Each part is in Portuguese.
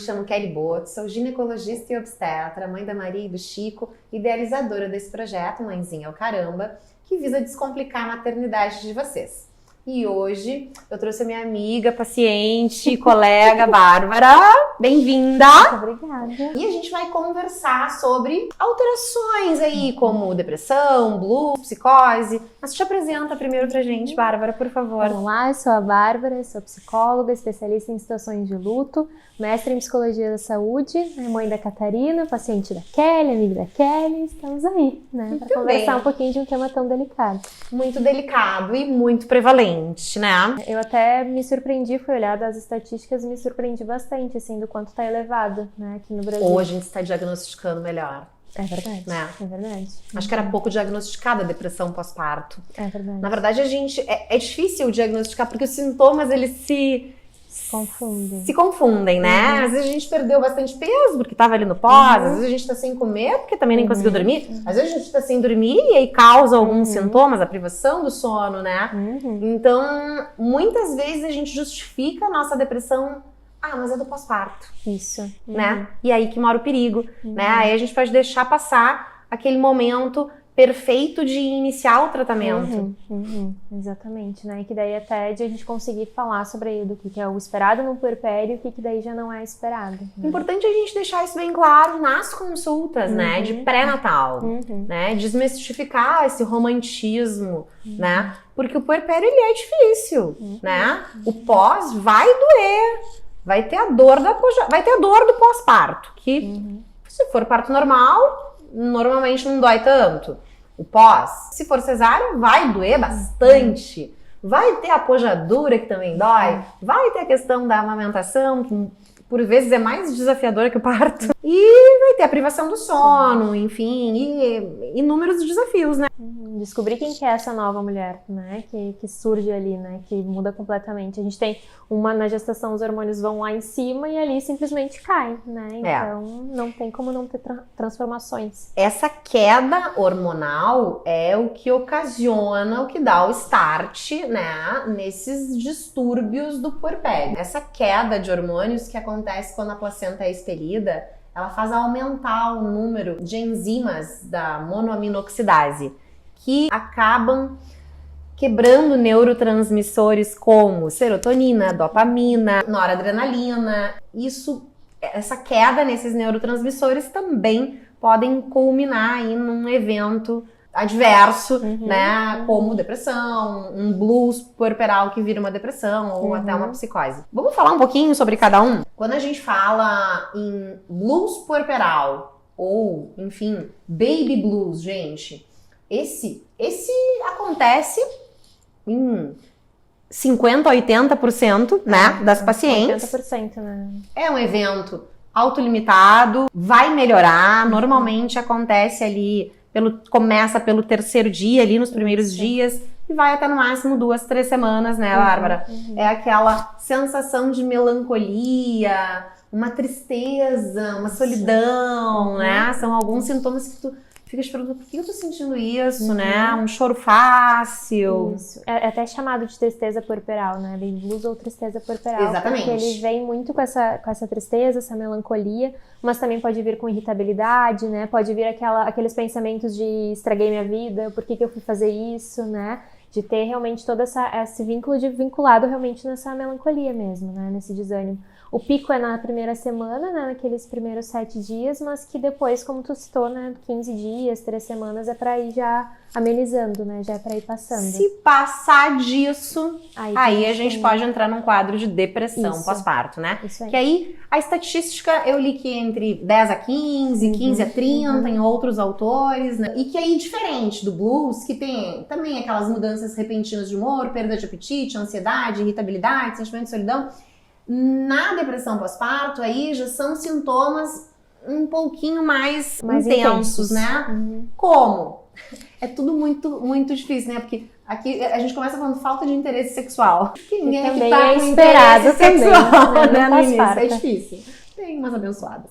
chamo Kelly Boto, sou ginecologista e obstetra, mãe da Maria e do Chico, idealizadora desse projeto Mãezinha ao Caramba, que visa descomplicar a maternidade de vocês. E hoje eu trouxe a minha amiga, paciente, colega Bárbara. Bem-vinda! Muito obrigada. E a gente vai conversar sobre alterações aí, como depressão, blues, psicose. Mas te apresenta primeiro pra gente, Bárbara, por favor. Vamos lá, eu sou a Bárbara, sou psicóloga, especialista em situações de luto, mestre em psicologia da saúde, mãe da Catarina, paciente da Kelly, amiga da Kelly. Estamos aí, né, para conversar um pouquinho de um tema tão delicado. Muito delicado e muito prevalente, né? Eu até me surpreendi, fui olhar das estatísticas e me surpreendi bastante, assim, do quanto tá elevado, né, aqui no Brasil. Ou a gente está diagnosticando melhor. É verdade, né? É verdade. Acho que era pouco diagnosticada a depressão pós-parto. É verdade. Na verdade, a gente é difícil diagnosticar porque os sintomas, eles se confundem, né? Às vezes a gente perdeu bastante peso porque estava ali no pós, às vezes a gente tá sem comer porque também nem conseguiu dormir, às vezes a gente tá sem dormir e aí causa alguns sintomas, a privação do sono, né? Então, muitas vezes a gente justifica a nossa depressão, mas é do pós-parto. Isso. Né? E aí que mora o perigo, né? Aí a gente pode deixar passar aquele momento perfeito de iniciar o tratamento. Exatamente, né? E que daí até de a gente conseguir falar sobre aí do que é o esperado no puerpério e o que daí já não é esperado. Né? Importante a gente deixar isso bem claro nas consultas, né? De pré-natal, né? Desmistificar esse romantismo, né? Porque o puerpério, ele é difícil, né? O pós vai doer. Vai ter a dor do pós-parto, que se for parto normal, normalmente não dói tanto. O pós, se for cesárea, vai doer bastante. Vai ter a pojadura, que também dói. Vai ter a questão da amamentação, que por vezes é mais desafiadora que o parto. E vai ter a privação do sono, enfim, e inúmeros desafios, né? Descobrir quem que é essa nova mulher, né? Que surge ali, né? Que muda completamente. A gente tem na gestação, os hormônios vão lá em cima e ali simplesmente cai, né? Então, não tem como não ter transformações. Essa queda hormonal é o que ocasiona, o que dá o start, né? Nesses distúrbios do puerpério. Essa queda de hormônios que acontece quando a placenta é expelida, ela faz aumentar o número de enzimas da monoaminoxidase, que acabam quebrando neurotransmissores como serotonina, dopamina, noradrenalina. Essa queda nesses neurotransmissores também podem culminar aí num evento adverso, né, como depressão, um blues puerperal que vira uma depressão ou até uma psicose. Vamos falar um pouquinho sobre cada um? Quando a gente fala em blues puerperal ou, enfim, baby blues, gente, esse acontece em 50% a 80%, né, das pacientes. 80%, né? É um evento autolimitado, vai melhorar, normalmente acontece ali começa pelo terceiro dia, ali nos primeiros dias, e vai até no máximo 2, 3 semanas, né, Bárbara? É aquela sensação de melancolia, uma tristeza, uma solidão, né? São alguns sintomas que tu fica te perguntando por que eu tô sentindo isso, né? Um choro fácil. Isso. É até chamado de tristeza puerperal, né? Baby blues ou tristeza puerperal. Exatamente. Porque ele vem muito com essa tristeza, essa melancolia, mas também pode vir com irritabilidade, né? Pode vir aqueles pensamentos de estraguei minha vida, por que eu fui fazer isso, né? De ter realmente todo esse vínculo vinculado realmente nessa melancolia mesmo, né? Nesse desânimo. O pico é na primeira semana, né, naqueles primeiros 7 dias, mas que depois, como tu citou, né, 15 dias, 3 semanas, é pra ir já amenizando, né, já é pra ir passando. Se passar disso, aí a gente pode entrar num quadro de depressão pós-parto, né? Isso aí. Que aí, a estatística, eu li que entre 10 a 15, 15 a 30, em outros autores, né? E que aí, diferente do blues, que tem também aquelas mudanças repentinas de humor, perda de apetite, ansiedade, irritabilidade, sentimento de solidão, na depressão pós-parto, aí já são sintomas um pouquinho mais intensos, né? Como? É tudo muito, muito difícil, né? Porque aqui a gente começa falando falta de interesse sexual. Quem é que tá com esperado interesse sexual, né? No início, parte. é difícil. Tem umas abençoadas.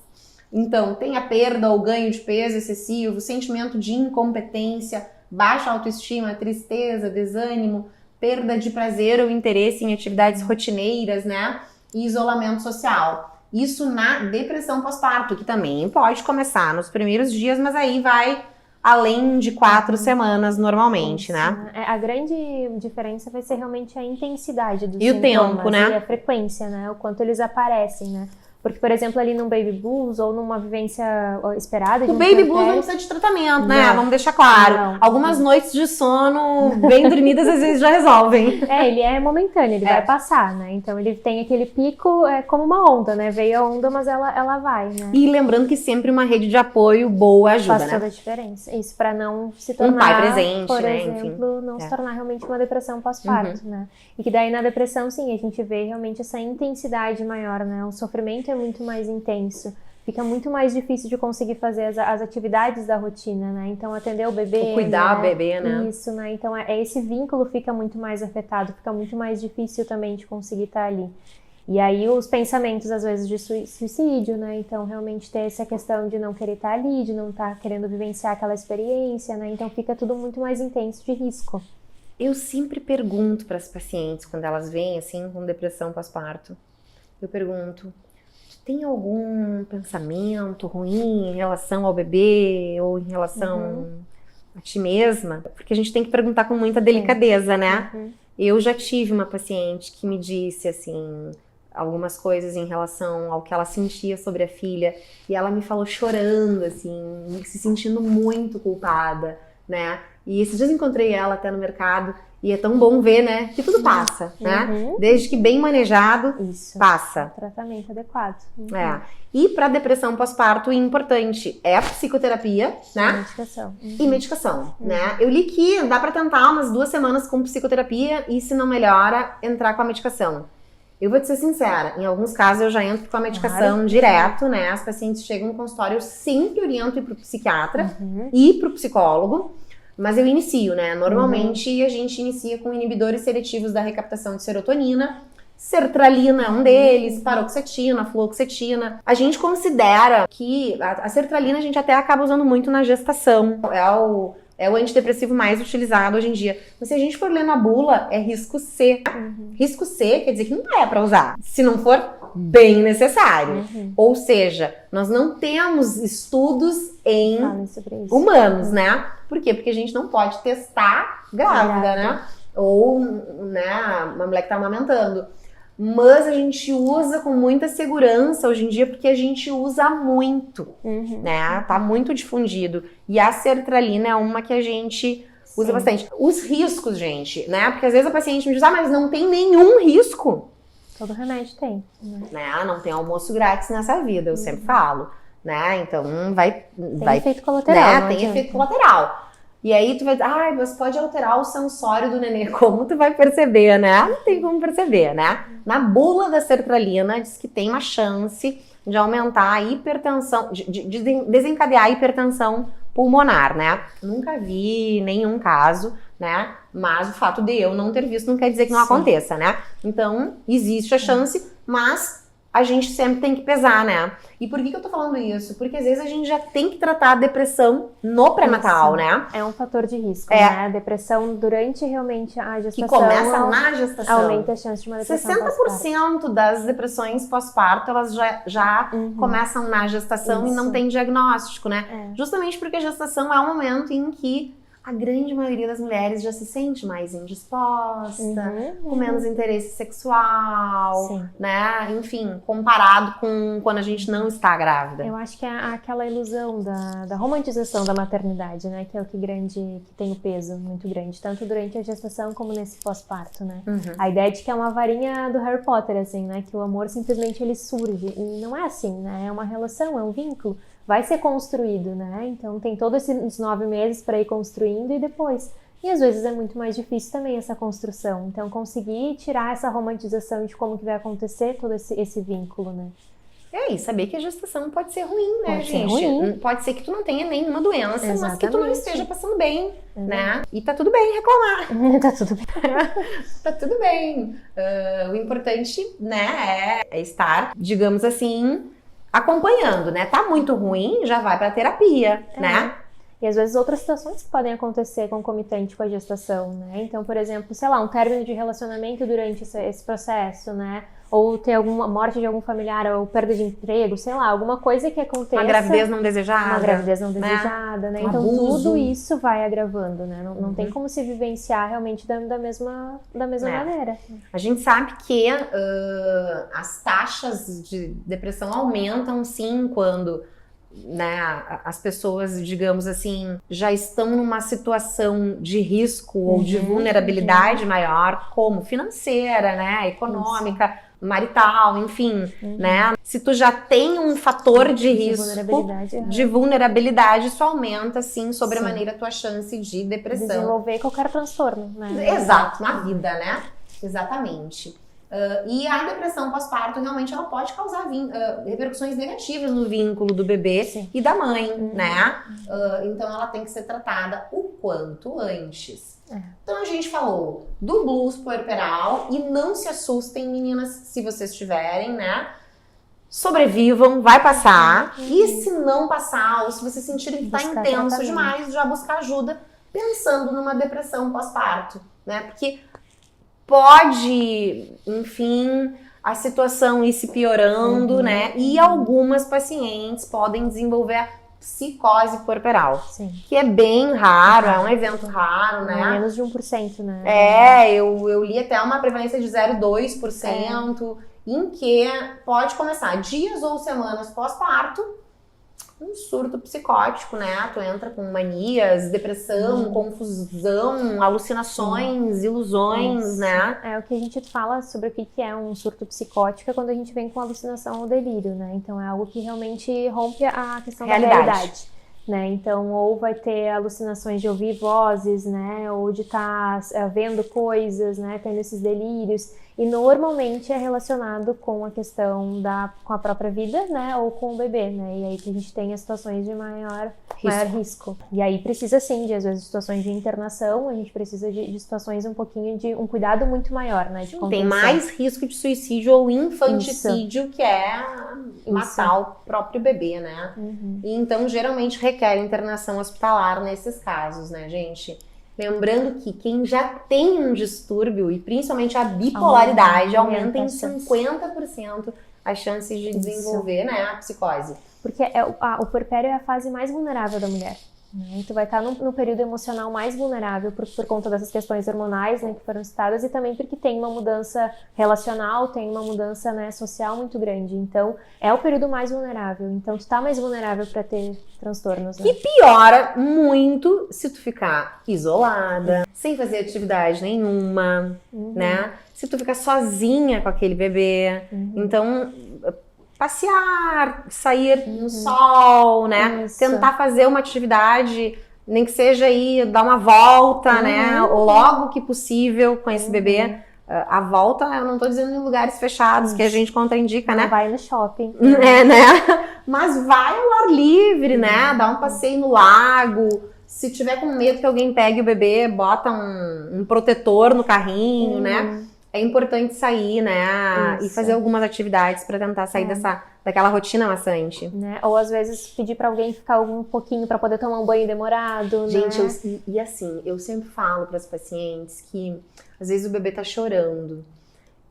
Então, tem a perda ou ganho de peso excessivo, sentimento de incompetência, baixa autoestima, tristeza, desânimo, perda de prazer ou interesse em atividades rotineiras, né? E isolamento social. Isso na depressão pós-parto, que também pode começar nos primeiros dias, mas aí vai além de 4 semanas normalmente, né? A grande diferença vai ser realmente a intensidade dos E o sintomas, tempo, né? E a frequência, né? O quanto eles aparecem, né? Porque, por exemplo, ali num baby blues ou numa vivência esperada de O um baby blues não puerpério, precisa de tratamento, né? Não. Vamos deixar claro. Não. Algumas noites de sono bem dormidas às vezes já resolvem. ele é momentâneo, ele vai passar, né? Então ele tem aquele pico, como uma onda, né? Veio a onda, mas ela vai, né? E lembrando que sempre uma rede de apoio boa ajuda, Faz né? toda a diferença. Isso para não se tornar, pai presente, por né? exemplo, Enfim. não se tornar realmente uma depressão pós-parto, né? E que daí na depressão, sim, a gente vê realmente essa intensidade maior, né? O sofrimento é muito mais intenso. Fica muito mais difícil de conseguir fazer as atividades da rotina, né? Então, atender o bebê, Cuidar do bebê, né? Isso, né? Então, esse vínculo fica muito mais afetado, fica muito mais difícil também de conseguir estar ali. E aí, os pensamentos, às vezes, de suicídio, né? Então, realmente ter essa questão de não querer estar ali, de não estar querendo vivenciar aquela experiência, né? Então, fica tudo muito mais intenso de risco. Eu sempre pergunto para as pacientes, quando elas vêm, assim, com depressão pós-parto, eu pergunto: tem algum pensamento ruim em relação ao bebê ou em relação a ti mesma? Porque a gente tem que perguntar com muita delicadeza, né? Eu já tive uma paciente que me disse, assim, algumas coisas em relação ao que ela sentia sobre a filha, e ela me falou chorando, assim, se sentindo muito culpada, né? E esses dias encontrei ela até no mercado, e é tão bom ver, né, que tudo passa, né? Desde que bem manejado, passa. Tratamento adequado. E para depressão pós-parto, importante é a psicoterapia, né? Medicação. E medicação, né? Eu li que dá para tentar umas 2 semanas com psicoterapia e, se não melhora, entrar com a medicação. Eu vou te ser sincera, em alguns casos eu já entro com a medicação direto, né? As pacientes chegam no consultório, eu sempre oriento ir pro psiquiatra e pro psicólogo. Mas eu inicio, né? Normalmente a gente inicia com inibidores seletivos da recaptação de serotonina. Sertralina é um deles, paroxetina, fluoxetina. A gente considera que a sertralina a gente até acaba usando muito na gestação. É o antidepressivo mais utilizado hoje em dia. Mas se a gente for ler na bula, é risco C. Risco C quer dizer que não é para usar, se não for bem necessário. Ou seja, nós não temos estudos em humanos, né? Por quê? Porque a gente não pode testar grávida, né? Ou, né, uma mulher que tá amamentando. Mas a gente usa com muita segurança hoje em dia, porque a gente usa muito, né? Tá muito difundido. E a sertralina é uma que a gente usa bastante. Os riscos, gente, né? Porque às vezes a paciente me diz, mas não tem nenhum risco. Todo remédio tem. Né? Não tem almoço grátis nessa vida, eu sempre falo. Né? Então Tem efeito colateral. Né? Tem efeito colateral. E aí tu vai dizer, mas pode alterar o sensório do nenê. Como tu vai perceber, né? Não tem como perceber, né? Na bula da sertralina diz que tem uma chance de aumentar a hipertensão, de desencadear a hipertensão pulmonar, né? Nunca vi nenhum caso, né? Mas o fato de eu não ter visto não quer dizer que não aconteça, né? Então, existe a chance, mas a gente sempre tem que pesar, né? E por que eu tô falando isso? Porque às vezes a gente já tem que tratar a depressão no pré-natal, né? É um fator de risco, né? A depressão durante realmente a gestação. Que começa na gestação. Aumenta a chance de uma depressão 60% das depressões pós-parto, elas já começam na gestação e não tem diagnóstico, né? Justamente porque a gestação é um momento em que a grande maioria das mulheres já se sente mais indisposta, com menos interesse sexual, né? Enfim, comparado com quando a gente não está grávida. Eu acho que é aquela ilusão da romantização da maternidade, né? Que é o que tem o peso muito grande, tanto durante a gestação como nesse pós-parto, né? A ideia de que é uma varinha do Harry Potter, assim, né? Que o amor simplesmente ele surge. E não é assim, né? É uma relação, é um vínculo. Vai ser construído, né? Então tem todos esses 9 meses para ir construindo e depois. E às vezes é muito mais difícil também essa construção. Então conseguir tirar essa romantização de como que vai acontecer todo esse vínculo, né? E saber que a gestação pode ser ruim, né, pode gente? Ser ruim. Pode ser que tu não tenha nenhuma doença, mas que tu não esteja passando bem, né? E tá tudo bem reclamar. Tá tudo bem. Tá tudo bem. O importante, né, é estar, digamos assim, acompanhando, né? Tá muito ruim, já vai pra terapia, né? E às vezes outras situações que podem acontecer concomitante com a gestação, né? Então, por exemplo, sei lá, um término de relacionamento durante esse processo, né? ou ter alguma morte de algum familiar, ou perda de emprego, sei lá, alguma coisa que aconteça. Uma gravidez não desejada. Uma gravidez não desejada, né? Um Então abuso. tudo isso vai agravando, né? Não tem como se vivenciar realmente da mesma maneira. A gente sabe que as taxas de depressão aumentam sim quando, né, as pessoas, digamos assim, já estão numa situação de risco ou de vulnerabilidade maior, como financeira, né, econômica, marital, enfim, né? Se tu já tem um fator de risco de vulnerabilidade, isso aumenta, sim, sobremaneira a tua chance de depressão. Desenvolver qualquer transtorno, né? Exato, na vida, né? Exatamente. E a depressão pós-parto, realmente, ela pode causar repercussões negativas no vínculo do bebê e da mãe, né? Então, ela tem que ser tratada o quanto antes. Então, a gente falou do blues puerperal e não se assustem, meninas, se vocês tiverem, né? Sobrevivam, vai passar. E se não passar, ou se vocês sentirem que tá intenso demais, já buscar ajuda pensando numa depressão pós-parto, né? Porque pode, enfim, a situação ir se piorando, né? E algumas pacientes podem desenvolver a psicose puerperal, que é bem raro, é um evento raro, né? Menos de 1%, né? Eu li até uma prevalência de 0,2%, em que pode começar dias ou semanas pós-parto, um surto psicótico, né? Tu entra com manias, depressão, confusão, alucinações, ilusões, né? É o que a gente fala sobre o que é um surto psicótico, é quando a gente vem com alucinação ou delírio, né? Então é algo que realmente rompe a questão da realidade. Né? Então, ou vai ter alucinações de ouvir vozes, né? Ou de estar vendo coisas, né? Tendo esses delírios. E normalmente é relacionado com a questão com a própria vida, né? Ou com o bebê, né? E aí que a gente tem as situações de maior risco. E aí precisa sim, às vezes, situações de internação, a gente precisa de situações um pouquinho de um cuidado muito maior, né? De tem mais risco de suicídio ou infanticídio, que é matar o próprio bebê, né? E então, geralmente, requer internação hospitalar nesses casos, né, gente? Lembrando que quem já tem um distúrbio, e principalmente a bipolaridade, aumenta em 50% as chances de desenvolver, né, a psicose. Porque o puerpério é a fase mais vulnerável da mulher. Né? Tu vai estar no período emocional mais vulnerável por conta dessas questões hormonais, né, que foram citadas, e também porque tem uma mudança relacional, tem uma mudança, né, social muito grande. Então, é o período mais vulnerável. Então, tu tá mais vulnerável para ter transtornos. Né? Que piora muito se tu ficar isolada, sem fazer atividade nenhuma, né? Se tu ficar sozinha com aquele bebê. Então, passear, sair no sol, né? Isso. Tentar fazer uma atividade, nem que seja ir dar uma volta, né? Logo que possível com esse bebê. A volta, eu não tô dizendo em lugares fechados, que a gente contraindica, né? Vai no shopping. Né? Mas vai ao ar livre, né? Dá um passeio no lago. Se tiver com medo que alguém pegue o bebê, bota um protetor no carrinho, né? É importante sair, né? E fazer algumas atividades para tentar sair daquela rotina maçante. Né? Ou às vezes pedir para alguém ficar um pouquinho para poder tomar um banho demorado, gente, né? E assim, eu sempre falo para as pacientes que às vezes o bebê tá chorando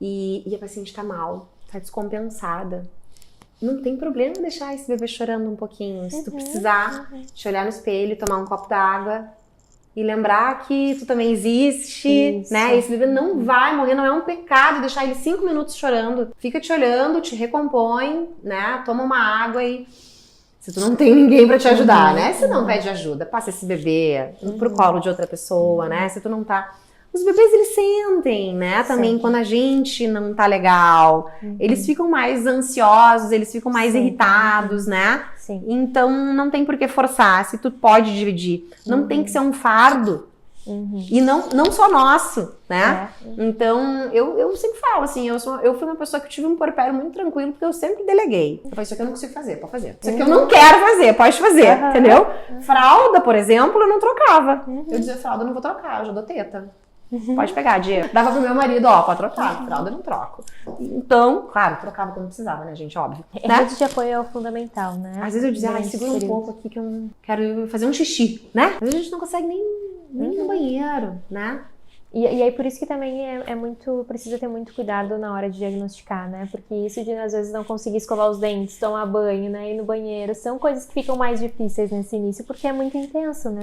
e a paciente tá mal, tá descompensada. Não tem problema deixar esse bebê chorando um pouquinho. Se tu precisar, te olhar no espelho, tomar um copo d'água e lembrar que tu também existe, né? Esse bebê não vai morrer, não é um pecado deixar ele 5 minutos chorando. Fica te olhando, te recompõe, né? Toma uma água e... Se tu não tem ninguém pra te ajudar, né? Se não pede ajuda, passa esse bebê pro colo de outra pessoa, né? Se tu não tá... Os bebês, eles sentem, né? Também quando a gente não tá legal. Eles ficam mais ansiosos, eles ficam mais irritados, né? Então, não tem por que forçar. Se tu pode dividir. Não tem que ser um fardo. E não só nosso, né? Então, eu sempre falo assim, eu fui uma pessoa que tive um puerpério muito tranquilo, porque eu sempre deleguei. Eu falei, isso aqui eu não consigo fazer, pode fazer. Isso aqui eu não quero fazer, pode fazer, entendeu? Fralda, por exemplo, eu não trocava. Eu dizia, fralda eu não vou trocar, eu já dou teta. Pode pegar, Diego. Dava pro meu marido, ó, pode trocar, fralda eu não troco. Então, claro, trocava quando precisava, né, gente, óbvio. A rede de apoio é fundamental, né? Às vezes eu dizia, segura um pouco aqui que eu quero fazer um xixi, né? Às vezes a gente não consegue nem no banheiro, né? E aí por isso que também precisa ter muito cuidado na hora de diagnosticar, né? Porque isso de às vezes não conseguir escovar os dentes, tomar banho, né? Ir no banheiro, são coisas que ficam mais difíceis nesse início, porque é muito intenso, né?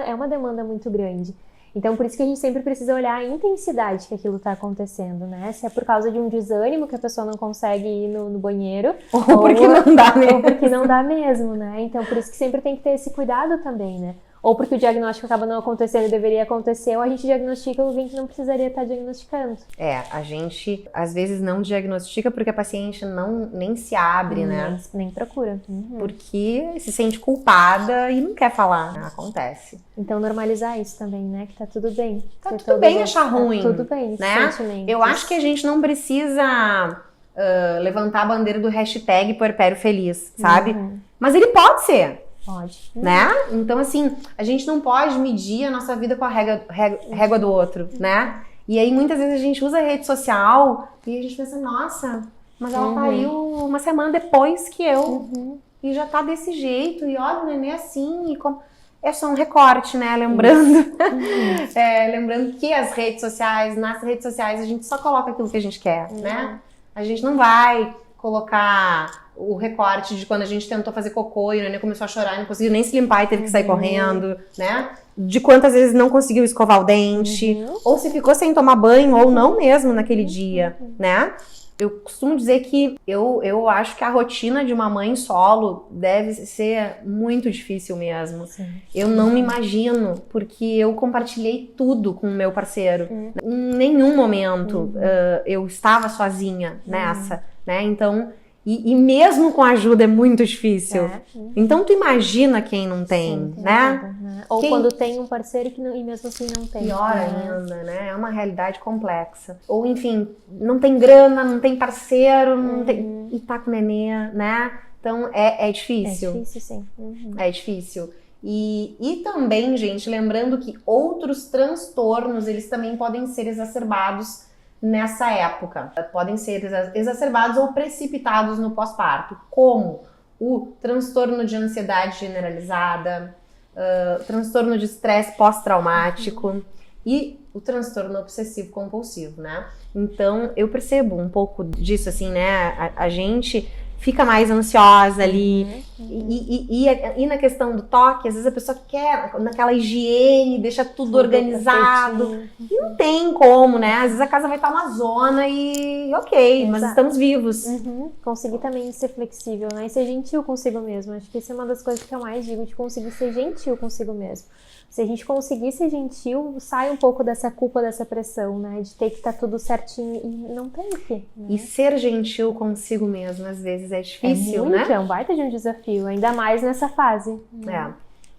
É uma demanda muito grande. Então, por isso que a gente sempre precisa olhar a intensidade que aquilo está acontecendo, né? Se é por causa de um desânimo que a pessoa não consegue ir no banheiro. Ou porque não dá mesmo. Ou porque não dá mesmo, né? Então, por isso que sempre tem que ter esse cuidado também, né? Ou porque o diagnóstico acaba não acontecendo e deveria acontecer, ou a gente diagnostica alguém que não precisaria estar diagnosticando. A gente às vezes não diagnostica porque a paciente nem se abre, né? Nem procura. Porque se sente culpada e não quer falar, né? Acontece. Então normalizar isso também, né? Que tá tudo bem. Tá tudo bem achar ruim. Tá tudo bem, né? Eu acho que a gente não precisa levantar a bandeira do hashtag puerpério feliz, sabe? Mas ele pode ser. Pode. Né? Então, assim, a gente não pode medir a nossa vida com a régua do outro, né? E aí, muitas vezes, a gente usa a rede social e a gente pensa, nossa, mas ela pariu uma semana depois que eu. E já tá desse jeito. E olha, o neném assim. É só um recorte, né? Lembrando. Lembrando que nas redes sociais, a gente só coloca aquilo que a gente quer, né? A gente não vai colocar o recorte de quando a gente tentou fazer cocô e o neném começou a chorar e não conseguiu nem se limpar e teve que sair correndo, né? De quantas vezes não conseguiu escovar o dente, ou se ficou sem tomar banho ou não mesmo naquele dia, né? Eu costumo dizer que eu acho que a rotina de uma mãe solo deve ser muito difícil mesmo. Sim. Eu não me imagino, porque eu compartilhei tudo com o meu parceiro. Em nenhum momento eu estava sozinha nessa, né? Então, e mesmo com ajuda é muito difícil. Então tu imagina quem não tem, né? Ou quando tem um parceiro e mesmo assim não tem. Pior ainda, né? É uma realidade complexa. Ou enfim, não tem grana, não tem parceiro, não tem, e tá com nenê, né? Então é difícil. É difícil, sim. É difícil. E também, gente, lembrando que outros transtornos, eles também podem ser exacerbados nessa época. Podem ser exacerbados ou precipitados no pós-parto, como o transtorno de ansiedade generalizada, transtorno de estresse pós-traumático e o transtorno obsessivo-compulsivo, né? Então, eu percebo um pouco disso, assim, né? A gente fica mais ansiosa ali. E na questão do toque, às vezes a pessoa quer naquela higiene, deixa tudo organizado. E não tem como, né? Às vezes a casa vai estar uma zona e ok, mas estamos vivos. Conseguir também ser flexível, né? E ser gentil consigo mesmo. Acho que isso é uma das coisas que eu mais digo, de conseguir ser gentil consigo mesmo. Se a gente conseguir ser gentil, sai um pouco dessa culpa, dessa pressão, né? De ter que estar tudo certinho e não tem que. Né? E ser gentil consigo mesmo, às vezes, é difícil, né? É um baita de um desafio, ainda mais nessa fase.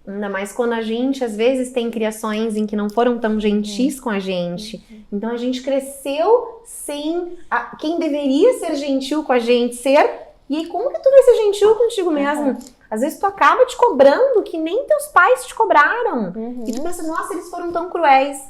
Ainda mais quando a gente, às vezes, tem criações em que não foram tão gentis com a gente. Então, a gente cresceu sem quem deveria ser gentil com a gente ser. E aí, como que tu vai ser gentil contigo mesmo? Às vezes tu acaba te cobrando que nem teus pais te cobraram. E tu pensa, nossa, eles foram tão cruéis.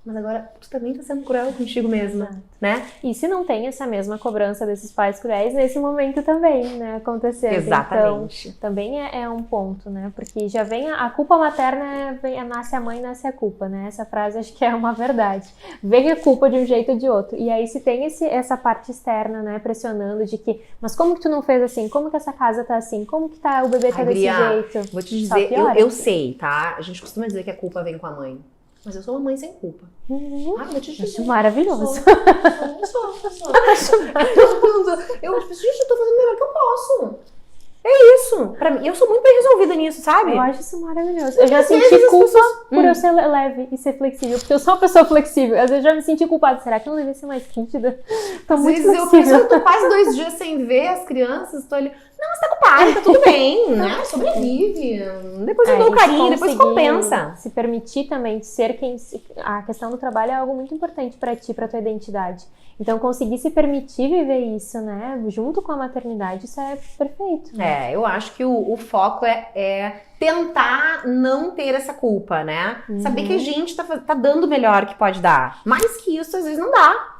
Mas agora tu também tá sendo cruel contigo mesma, né? E se não tem essa mesma cobrança desses pais cruéis, nesse momento também, né, acontecendo. Exatamente. Então, também é um ponto, né? Porque já vem a culpa materna, nasce a mãe, nasce a culpa, né? Essa frase acho que é uma verdade. Vem a culpa de um jeito ou de outro. E aí se tem essa parte externa, né, pressionando de que, mas como que tu não fez assim? Como que essa casa tá assim? Como que o bebê tá desse jeito? Vou te dizer, eu sei, tá? A gente costuma dizer que a culpa vem com a mãe. Mas eu sou uma mãe sem culpa. Vou te dizer. Acho maravilhoso. Eu sou. Eu penso, gente, eu tô fazendo o melhor que eu posso. É isso. Pra mim, eu sou muito bem resolvida nisso, sabe? Eu acho isso maravilhoso. Eu já senti culpa por eu ser leve e ser flexível. Porque eu sou uma pessoa flexível. Às vezes eu já me senti culpada. Será que eu não devia ser mais rígida? Tô muito flexível. Eu penso, eu tô quase 2 dias sem ver as crianças. Tô ali... Não, você tá culpada, tá tudo bem, né? Sobrevive. Depois eu dou carinho, depois compensa. Se permitir também ser quem... A questão do trabalho é algo muito importante pra ti, pra tua identidade. Então, conseguir se permitir viver isso, né? Junto com a maternidade, isso é perfeito. Né? Eu acho que o foco é tentar não ter essa culpa, né? Saber que a gente tá dando o melhor que pode dar. Mais que isso, às vezes, não dá.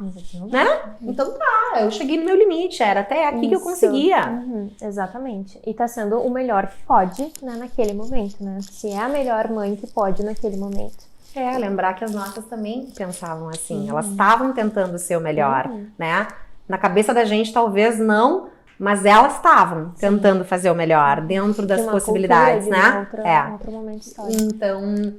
Né? Então tá, eu cheguei no meu limite, era até aqui que eu conseguia. Exatamente. E tá sendo o melhor que pode, né, naquele momento, né? Se é a melhor mãe que pode naquele momento. Lembrar que as nossas também pensavam assim, elas estavam tentando ser o melhor, né? Na cabeça da gente talvez não, mas elas estavam tentando fazer o melhor dentro das possibilidades, né? Outro momento histórico. Então,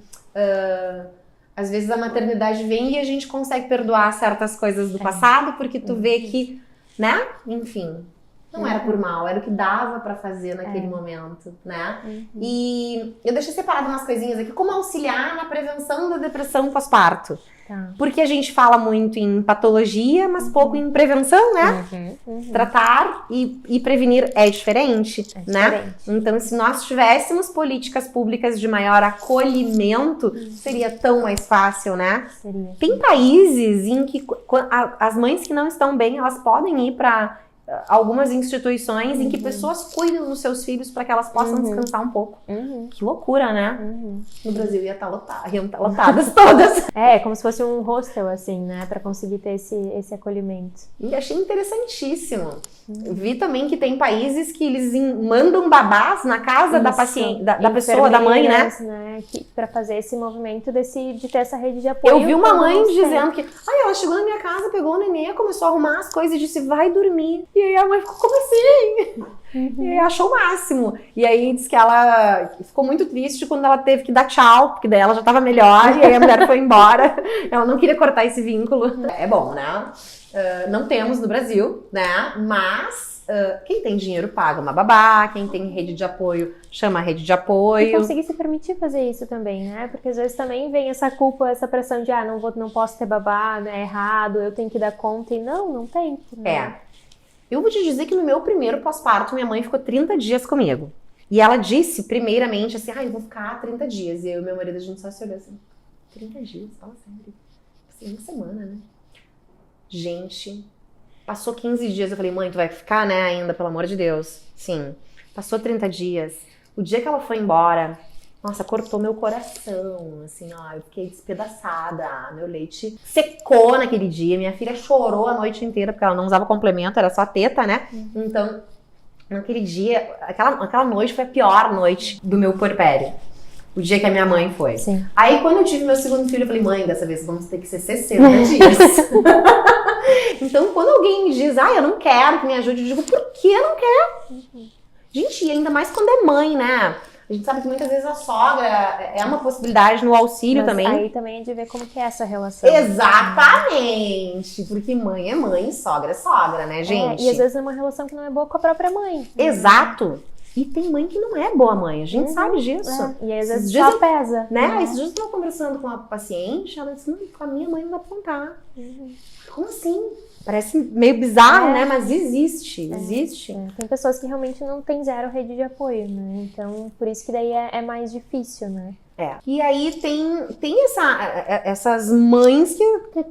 às vezes a maternidade vem e a gente consegue perdoar certas coisas do passado, porque tu vê que, né? Enfim, não era por mal, era o que dava pra fazer naquele momento, né? E eu deixei separado umas coisinhas aqui, como auxiliar na prevenção da depressão pós-parto. Porque a gente fala muito em patologia, mas pouco em prevenção, né? Tratar e prevenir é diferente, né? Então, se nós tivéssemos políticas públicas de maior acolhimento, seria tão mais fácil, né? Tem países em que as mães que não estão bem, elas podem ir para algumas instituições em que pessoas cuidam dos seus filhos para que elas possam descansar um pouco. Que loucura, né? No Brasil iam estar lotadas todas. Como se fosse um hostel, assim, né? Para conseguir ter esse acolhimento. E achei interessantíssimo. Vi também que tem países que eles mandam babás na casa da paciente, da pessoa, da mãe, né? Para fazer esse movimento de ter essa rede de apoio. Eu vi uma mãe dizendo que ela chegou na minha casa, pegou o nenê, começou a arrumar as coisas e disse, vai dormir. E aí a mãe ficou, como assim? E aí achou o máximo. E aí disse que ela ficou muito triste quando ela teve que dar tchau, porque daí ela já tava melhor, e aí a mulher foi embora. Ela não queria cortar esse vínculo. É bom, né? Não temos no Brasil, né? Mas quem tem dinheiro paga uma babá, quem tem rede de apoio chama a rede de apoio. E conseguir se permitir fazer isso também, né? Porque às vezes também vem essa culpa, essa pressão de não posso ter babá, né? É errado, eu tenho que dar conta. E não tem. Né? Eu vou te dizer que no meu primeiro pós-parto, minha mãe ficou 30 dias comigo. E ela disse, primeiramente, assim, eu vou ficar 30 dias. E eu e meu marido, a gente só se olhou assim, 30 dias? Fala sério. Assim, uma semana, né? Gente, passou 15 dias, eu falei, mãe, tu vai ficar, né, ainda, pelo amor de Deus. Sim, passou 30 dias. O dia que ela foi embora, nossa, cortou meu coração, assim, eu fiquei despedaçada, meu leite secou naquele dia, minha filha chorou a noite inteira, porque ela não usava complemento, era só teta, né? Então, naquele dia, aquela noite foi a pior noite do meu puerpério. O dia que a minha mãe foi. Sim. Aí, quando eu tive meu segundo filho, eu falei, mãe, dessa vez vamos ter que ser 60 dias. Então, quando alguém me diz, eu não quero que me ajude, eu digo, por que não quer? Gente, e ainda mais quando é mãe, né? A gente sabe que muitas vezes a sogra é uma possibilidade no auxílio. Mas também. Aí também é de ver como que é essa relação. Exatamente! Porque mãe é mãe, sogra é sogra, né, gente? E às vezes é uma relação que não é boa com a própria mãe. Exato! E tem mãe que não é boa mãe, a gente sabe disso. E às vezes só pesa. Né? Esses dias eu estava conversando com uma paciente, ela disse, não, com a minha mãe não dá pra contar. Como assim? Parece meio bizarro, né? Mas existe. Tem pessoas que realmente não têm zero rede de apoio, né? Então, por isso que daí é mais difícil, né? E aí tem essas mães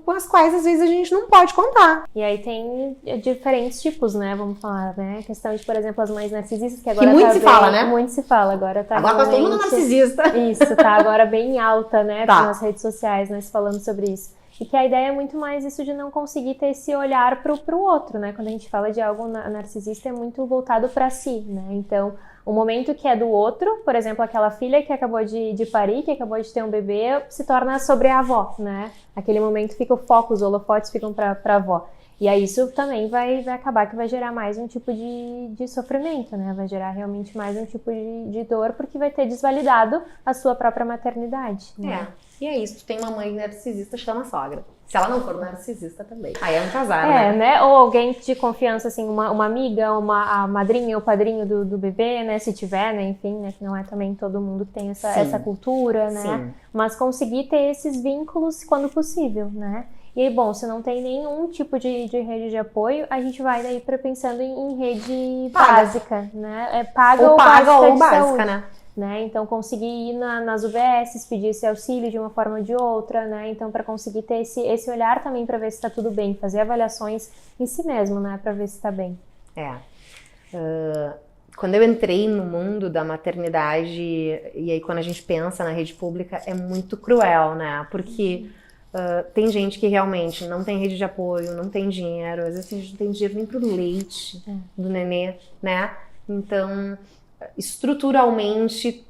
com as quais às vezes a gente não pode contar. E aí tem diferentes tipos, né? Vamos falar, né? A questão de, por exemplo, as mães narcisistas, que agora muito se fala, né? Muito se fala. Agora todo mundo narcisista. Isso, tá agora bem alta, né? Nas redes sociais, nós falando sobre isso. E que a ideia é muito mais isso de não conseguir ter esse olhar pro outro, né? Quando a gente fala de algo narcisista, é muito voltado para si, né? Então, o momento que é do outro, por exemplo, aquela filha que acabou de parir, que acabou de ter um bebê, se torna sobre a avó, né? Aquele momento fica o foco, os holofotes ficam pra avó. E aí isso também vai acabar que vai gerar mais um tipo de sofrimento, né? Vai gerar realmente mais um tipo de dor, porque vai ter desvalidado a sua própria maternidade, né? E é isso, tu tem uma mãe narcisista, chama a sogra. Se ela não for narcisista também. Aí é um casal, né? Ou alguém de confiança, assim, uma amiga, a madrinha ou padrinho do bebê, né? Se tiver, né? Enfim, né? Que não é também todo mundo que tem essa cultura, né? Sim. Mas conseguir ter esses vínculos quando possível, né? E aí, bom, se não tem nenhum tipo de rede de apoio, a gente vai daí pensando em rede básica, né? Paga ou básica, né? Então, conseguir ir nas UBSs, pedir esse auxílio de uma forma ou de outra, né? Então, para conseguir ter esse olhar também para ver se está tudo bem, fazer avaliações em si mesmo, né? Para ver se está bem. Quando eu entrei no mundo da maternidade, e aí quando a gente pensa na rede pública, é muito cruel, né? Porque tem gente que realmente não tem rede de apoio, não tem dinheiro, às vezes a gente não tem dinheiro nem pro leite do nenê, né? Então, estruturalmente,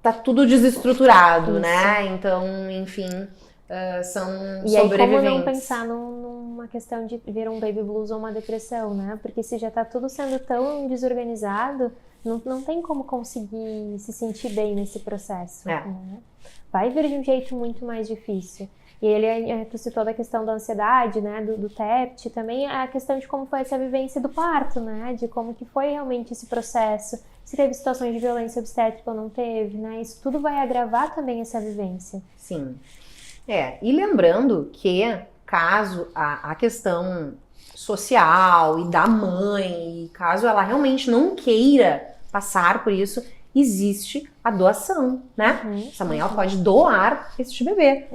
tá tudo desestruturado, Isso. né? Então, enfim, são E aí, como sobreviventes. não pensar numa questão de vir um baby blues ou uma depressão, né? Porque se já tá tudo sendo tão desorganizado, não tem como conseguir se sentir bem nesse processo. É. Né? Vai vir de um jeito muito mais difícil. E tu citou da questão da ansiedade, né, do TEPT, também a questão de como foi essa vivência do parto, né, de como que foi realmente esse processo, se teve situações de violência obstétrica ou não teve, né, isso tudo vai agravar também essa vivência. Sim. E lembrando que caso a questão social e da mãe, e caso ela realmente não queira passar por isso, existe a doação, né? Essa mãe ela pode doar este bebê.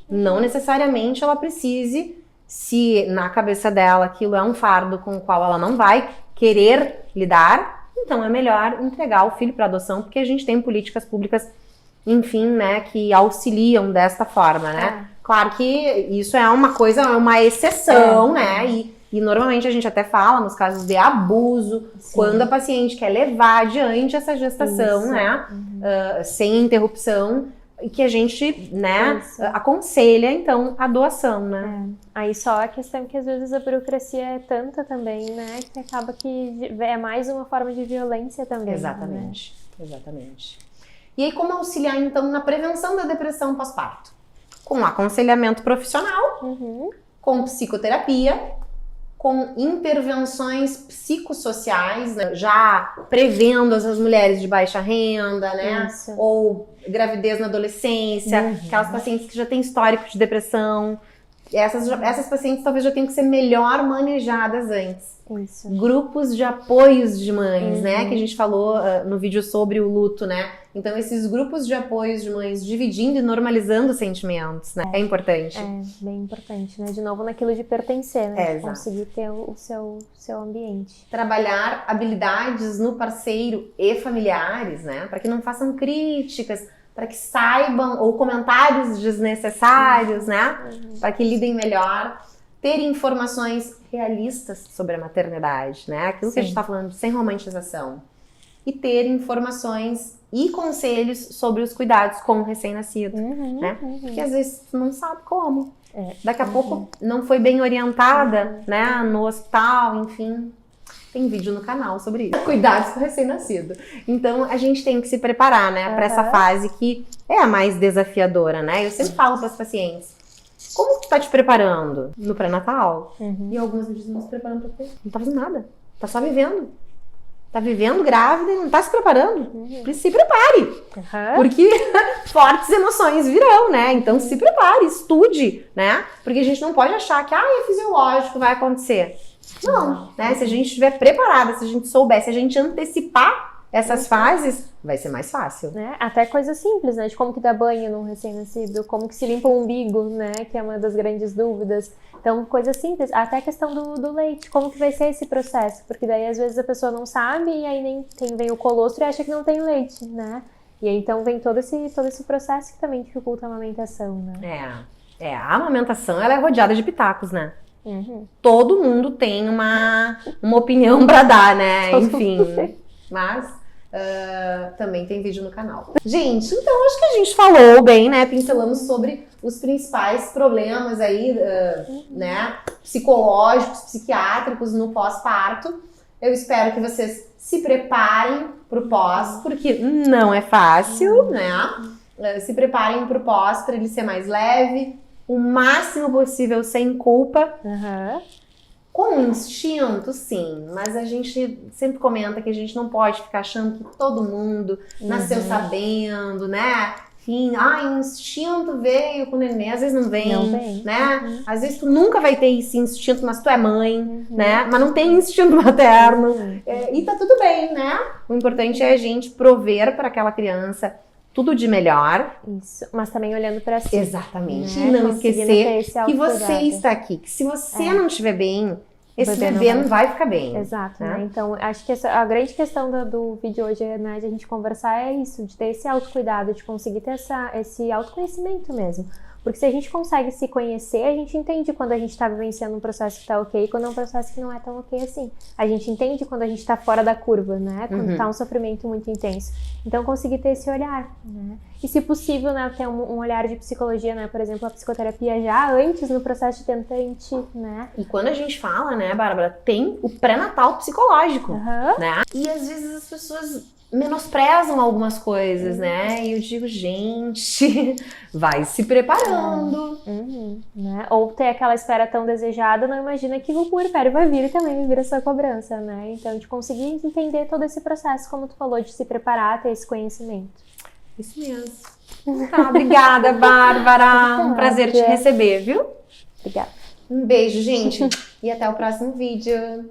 Não necessariamente ela precise, se na cabeça dela aquilo é um fardo com o qual ela não vai querer lidar, então é melhor entregar o filho para adoção, porque a gente tem políticas públicas, enfim, né, que auxiliam desta forma, né? Claro que isso é uma coisa, é uma exceção, né? E normalmente a gente até fala nos casos de abuso, quando a paciente quer levar adiante essa gestação, né? Sem interrupção, e que a gente, né, aconselha, então, a doação, né? Aí só a questão que às vezes a burocracia é tanta também, né? Que acaba que é mais uma forma de violência também. Exatamente, exatamente. E aí como auxiliar, então, na prevenção da depressão pós-parto? Com aconselhamento profissional, com psicoterapia, com intervenções psicossociais, né? Já prevendo as mulheres de baixa renda, né? Isso. Ou gravidez na adolescência, aquelas pacientes que já têm histórico de depressão. Essas pacientes talvez já tenham que ser melhor manejadas antes. Isso. Grupos de apoios de mães, né? Que a gente falou no vídeo sobre o luto, né? Então, esses grupos de apoios de mães dividindo e normalizando sentimentos, né? É importante. É, bem importante, né? De novo, naquilo de pertencer, né? De exato. conseguir ter o seu ambiente. Trabalhar habilidades no parceiro e familiares, né? Para que não façam críticas, para que saibam, ou comentários desnecessários, né? Para que lidem melhor. Ter informações realistas sobre a maternidade, né? Aquilo que a gente está falando, sem romantização. E ter informações e conselhos sobre os cuidados com o recém-nascido, né? Porque às vezes tu não sabe como. Daqui a pouco não foi bem orientada, né? No hospital, enfim. Tem vídeo no canal sobre isso. Cuidados com o recém-nascido. Então, a gente tem que se preparar, né? Para essa fase que é a mais desafiadora, né? Eu sempre falo para as pacientes, como tu tá te preparando no pré-natal? E algumas me dizem, não se preparando pra ter. Não tá fazendo nada. Tá só vivendo. Tá vivendo grávida e não tá se preparando. Se prepare. Porque fortes emoções virão, né? Então se prepare, estude, né? Porque a gente não pode achar que, é fisiológico, vai acontecer. Não, né? Se a gente estiver preparada, se a gente souber, se a gente antecipar essas fases, vai ser mais fácil. Né? Até coisas simples, né? De como que dá banho num recém-nascido, como que se limpa o umbigo, né? Que é uma das grandes dúvidas. Então, coisas simples. Até a questão do leite, como que vai ser esse processo? Porque daí, às vezes, a pessoa não sabe e aí vem o colostro e acha que não tem leite, né? E aí, então, vem todo esse processo que também dificulta a amamentação, né? A amamentação, ela é rodeada de pitacos, né? Todo mundo tem uma opinião pra dar, né? Enfim, mas... também tem vídeo no canal. Gente, então acho que a gente falou bem, né? Pincelamos sobre os principais problemas aí, né? Psicológicos, psiquiátricos no pós-parto. Eu espero que vocês se preparem pro pós, porque não é fácil, né? Se preparem pro pós para ele ser mais leve, o máximo possível sem culpa. Com instinto, sim, mas a gente sempre comenta que a gente não pode ficar achando que todo mundo nasceu sabendo, né? Enfim, instinto veio com o neném, às vezes não vem, né? Às vezes tu nunca vai ter esse instinto, mas tu é mãe, né? Mas não tem instinto materno. E tá tudo bem, né? O importante é a gente prover para aquela criança tudo de melhor. Isso, mas também olhando para si. Exatamente. Né? E não esquecer que você está aqui. Que se você não estiver bem, esse bebê não vai ficar bem. Exato, né? Então, acho que a grande questão do vídeo hoje, né, de a gente conversar é isso, de ter esse autocuidado, de conseguir ter esse autoconhecimento mesmo. Porque se a gente consegue se conhecer, a gente entende quando a gente tá vivenciando um processo que tá ok e quando é um processo que não é tão ok assim. A gente entende quando a gente tá fora da curva, né? Quando tá um sofrimento muito intenso. Então, conseguir ter esse olhar, né? E, se possível, né, ter um olhar de psicologia, né? Por exemplo, a psicoterapia já antes no processo de tentante, né? E quando a gente fala, né, Bárbara, tem o pré-natal psicológico, né? E às vezes as pessoas menosprezam algumas coisas, né? E eu digo, gente, vai se preparando. Né? Ou ter aquela espera tão desejada, não imagina que o puerpério vai vir e também vai vir a sua cobrança, né? Então, de conseguir entender todo esse processo, como tu falou, de se preparar, ter esse conhecimento. Isso mesmo. Tá, obrigada, Bárbara. Um prazer te receber, viu? Obrigada. Um beijo, gente. E até o próximo vídeo.